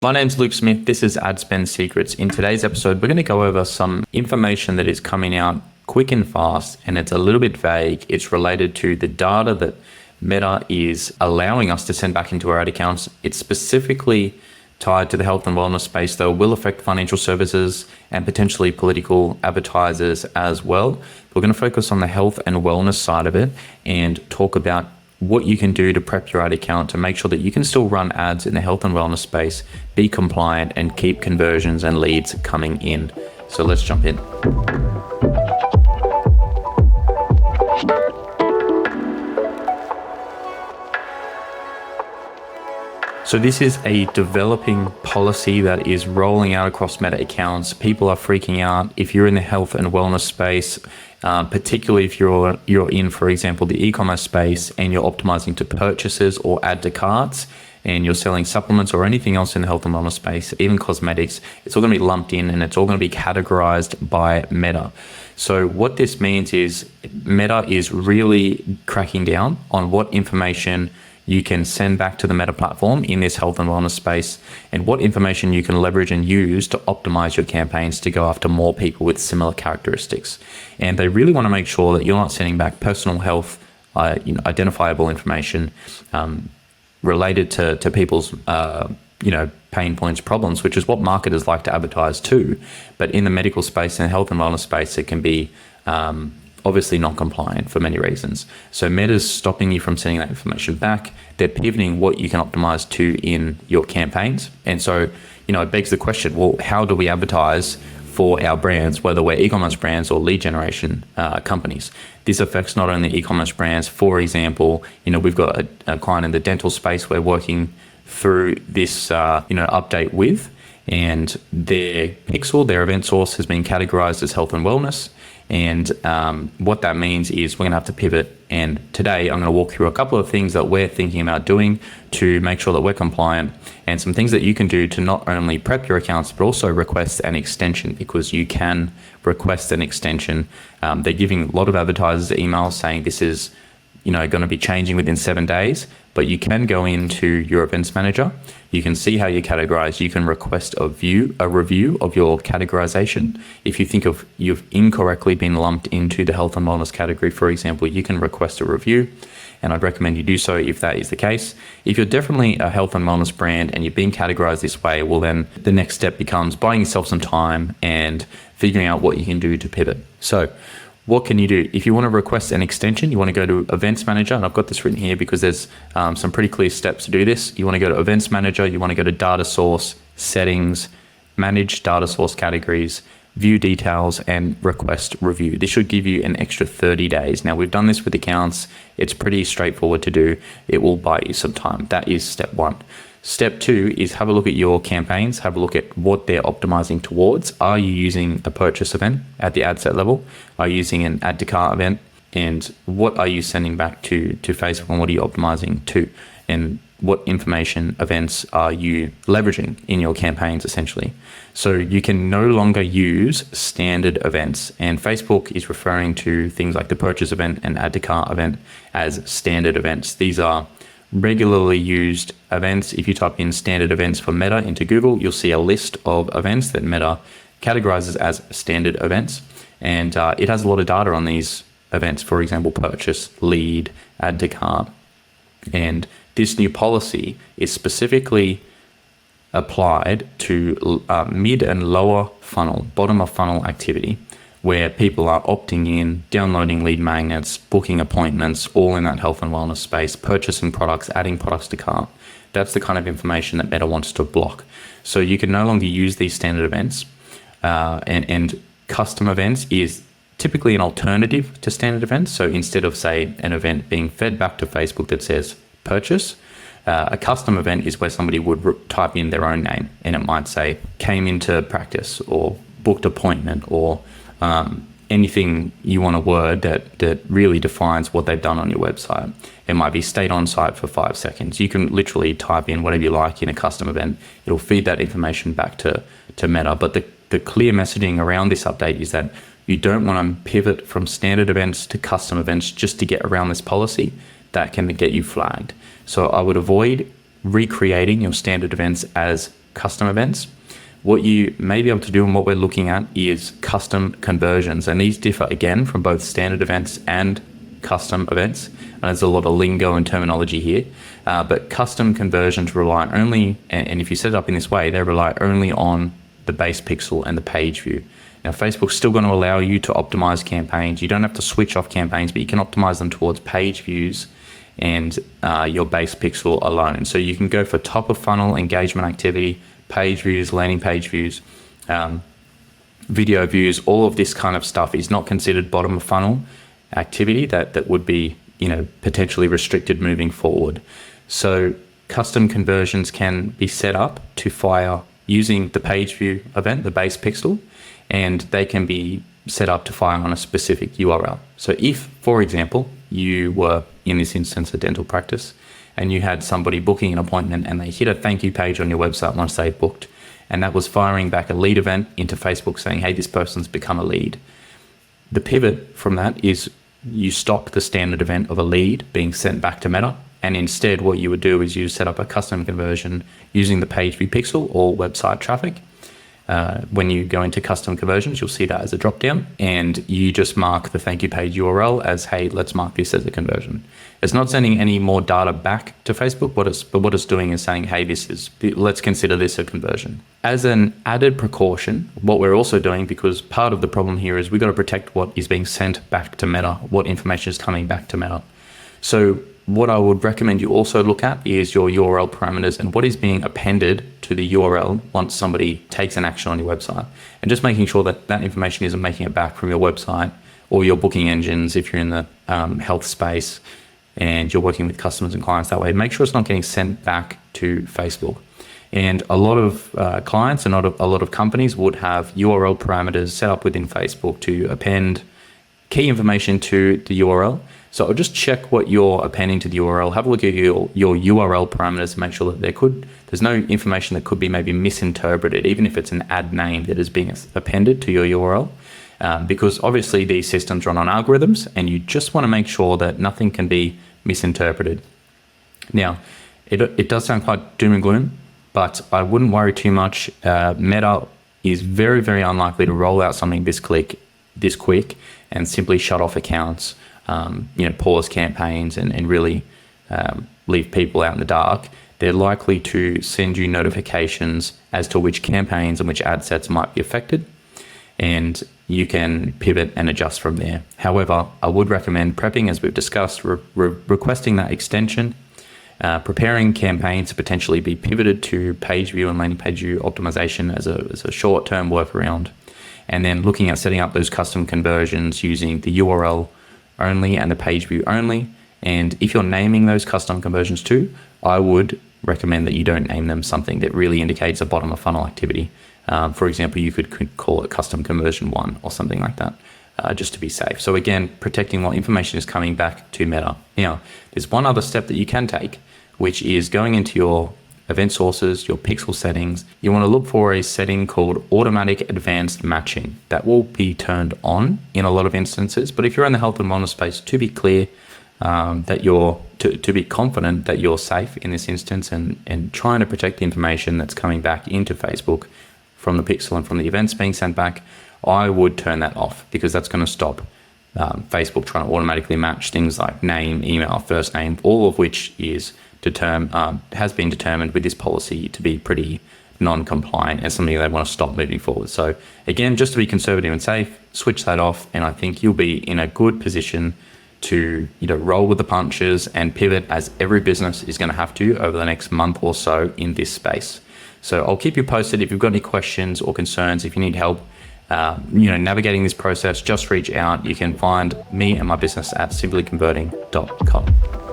My name's Luke Smith. This is Ad Spend Secrets. In today's episode, we're going to go over some information that is coming out quick and fast, and it's a little bit vague. It's related to the data that Meta is allowing us to send back into our ad accounts. It's specifically tied to the health and wellness space, though will affect financial services and potentially political advertisers as well. We're going to focus on the health and wellness side of it and talk about what you can do to prep your ad account to make sure that you can still run ads in the health and wellness space, be compliant, and keep conversions and leads coming in. So let's jump in. So this is a developing policy that is rolling out across Meta accounts. People are freaking out. If you're in the health and wellness space, particularly if you're in, for example, the e-commerce space and you're optimizing to purchases or add to carts, and you're selling supplements or anything else in the health and wellness space, even cosmetics, it's all going to be lumped in and it's all going to be categorized by Meta. So what this means is Meta is really cracking down on what information you can send back to the Meta platform in this health and wellness space, and what information you can leverage and use to optimize your campaigns to go after more people with similar characteristics. And they really want to make sure that you're not sending back personal health, identifiable information related to people's pain points, problems, which is what marketers like to advertise too. But in the medical space and the health and wellness space, it can be obviously not compliant for many reasons. So Meta's stopping you from sending that information back. They're pivoting what you can optimize to in your campaigns. And so, it begs the question, well, how do we advertise for our brands, whether we're e-commerce brands or lead generation companies? This affects not only e-commerce brands. For example, we've got a client in the dental space we're working through this, update with, and their pixel, their event source, has been categorized as health and wellness. And what that means is we're going to have to pivot. And today I'm going to walk through a couple of things that we're thinking about doing to make sure that we're compliant, and some things that you can do to not only prep your accounts, but also request an extension, because you can request an extension. They're giving a lot of advertisers emails saying this is going to be changing within 7 days, but you can go into your events manager. You can see how you categorize. You can request a review of your categorization. If you think you've incorrectly been lumped into the health and wellness category, for example, you can request a review, and I'd recommend you do so if that is the case. If you're definitely a health and wellness brand and you're being categorized this way, well, then the next step becomes buying yourself some time and figuring out what you can do to pivot. So what can you do? If you want to request an extension, you want to go to Events Manager, and I've got this written here because there's some pretty clear steps to do this. You want to go to Events Manager, you want to go to Data Source, Settings, Manage Data Source Categories, View Details, and Request Review. This should give you an extra 30 days. Now, we've done this with accounts. It's pretty straightforward to do. It will buy you some time. That is step one. Step two is have a look at your campaigns, have a look at what they're optimizing towards. Are you using a purchase event at the ad set level? Are you using an add to cart event? And what are you sending back to Facebook, and what are you optimizing to? And what information events are you leveraging in your campaigns, essentially? So you can no longer use standard events, and Facebook is referring to things like the purchase event and add to cart event as standard events. These are regularly used events. If you type in standard events for Meta into Google, you'll see a list of events that Meta categorizes as standard events. And it has a lot of data on these events, for example, purchase, lead, add to cart. And this new policy is specifically applied to mid and lower funnel, bottom of funnel activity, where people are opting in, downloading lead magnets, booking appointments, all in that health and wellness space, purchasing products, adding products to cart. That's the kind of information that Meta wants to block. So you can no longer use these standard events, and custom events is typically an alternative to standard events. So instead of, say, an event being fed back to Facebook that says purchase, a custom event is where somebody would type in their own name, and it might say came into practice or booked appointment or anything you want a word that really defines what they've done on your website. It might be stayed on site for 5 seconds. You can literally type in whatever you like in a custom event. It'll feed that information back to Meta. But the clear messaging around this update is that you don't want to pivot from standard events to custom events just to get around this policy. That can get you flagged. So I would avoid recreating your standard events as custom events. What you may be able to do and what we're looking at is custom conversions. And these differ again from both standard events and custom events. And there's a lot of lingo and terminology here. But custom conversions rely only, and if you set it up in this way, they rely only on the base pixel and the page view. Now, Facebook's still going to allow you to optimize campaigns. You don't have to switch off campaigns, but you can optimize them towards page views and your base pixel alone. So you can go for top of funnel engagement activity, page views, landing page views, video views. All of this kind of stuff is not considered bottom of funnel activity that would be, potentially restricted moving forward. So custom conversions can be set up to fire using the page view event, the base pixel, and they can be set up to fire on a specific URL. So if, for example, you were, in this instance, a dental practice, and you had somebody booking an appointment and they hit a thank you page on your website once they booked, and that was firing back a lead event into Facebook saying, hey, this person's become a lead. The pivot from that is you stop the standard event of a lead being sent back to Meta, and instead what you would do is you set up a custom conversion using the page view pixel or website traffic. When you go into custom conversions, you'll see that as a drop down, and you just mark the thank you page URL as, hey, let's mark this as a conversion. It's not sending any more data back to Facebook, but what it's doing is saying, hey, let's consider this a conversion. As an added precaution, what we're also doing, because part of the problem here is we've got to protect what is being sent back to Meta, what information is coming back to Meta. So what I would recommend you also look at is your URL parameters and what is being appended to the URL once somebody takes an action on your website, and just making sure that that information isn't making it back from your website or your booking engines if you're in the health space and you're working with customers and clients that way. Make sure it's not getting sent back to Facebook. And a lot of clients and a lot of companies would have URL parameters set up within Facebook to append key information to the URL. So I'll just check what you're appending to the URL, have a look at your URL parameters to make sure that there's no information that could be maybe misinterpreted, even if it's an ad name that is being appended to your URL. Because obviously these systems run on algorithms, and you just want to make sure that nothing can be misinterpreted. Now, it does sound quite doom and gloom, but I wouldn't worry too much. Meta is very, very unlikely to roll out something this quick and simply shut off accounts, pause campaigns and really leave people out in the dark. They're likely to send you notifications as to which campaigns and which ad sets might be affected, and you can pivot and adjust from there. However, I would recommend prepping, as we've discussed, requesting that extension, preparing campaigns to potentially be pivoted to page view and landing page view optimization as a short-term workaround, and then looking at setting up those custom conversions using the URL only and the page view only. And if you're naming those custom conversions too, I would recommend that you don't name them something that really indicates a bottom of funnel activity. For example, you could call it custom conversion 1 or something like that, just to be safe. So again, protecting what information is coming back to Meta. Now, there's one other step that you can take, which is going into your event sources, your pixel settings. You want to look for a setting called automatic advanced matching. That will be turned on in a lot of instances, but if you're in the health and wellness space, to be clear, that you're to be confident that you're safe in this instance and trying to protect the information that's coming back into Facebook from the pixel and from the events being sent back, I would turn that off, because that's going to stop Facebook trying to automatically match things like name, email, first name, all of which is has been determined with this policy to be pretty non-compliant and something they want to stop moving forward. So again, just to be conservative and safe, switch that off, and I think you'll be in a good position to roll with the punches and pivot, as every business is going to have to over the next month or so in this space. So I'll keep you posted. If you've got any questions or concerns, if you need help navigating this process, just reach out. You can find me and my business at simplyconverting.com.